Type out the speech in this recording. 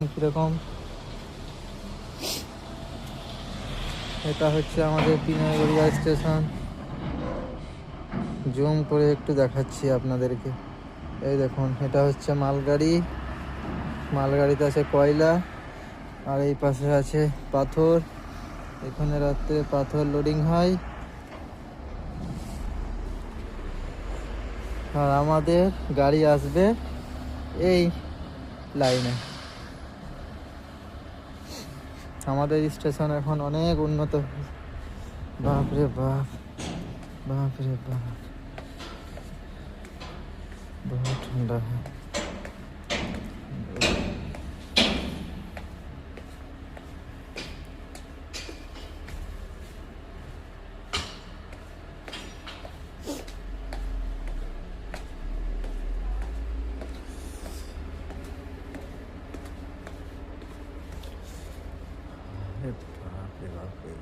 কীরকম, এটা হচ্ছে আমাদের পিনাগড়িয়া স্টেশন। জুম করে একটু দেখাচ্ছি আপনাদেরকে। এই দেখুন, এটা হচ্ছে মালগাড়ি। মালগাড়িতে আছে কয়লা, আর এই পাশে আছে পাথর। এখানে রাত্রে পাথর লোডিং হয়। আর আমাদের গাড়ি আসবে এই লাইনে। আমাদের স্টেশন এখন অনেক উন্নত। বাপরে বাপ, বাপরে বাপ, বহুত ঠান্ডা। বাপরে বাপরে।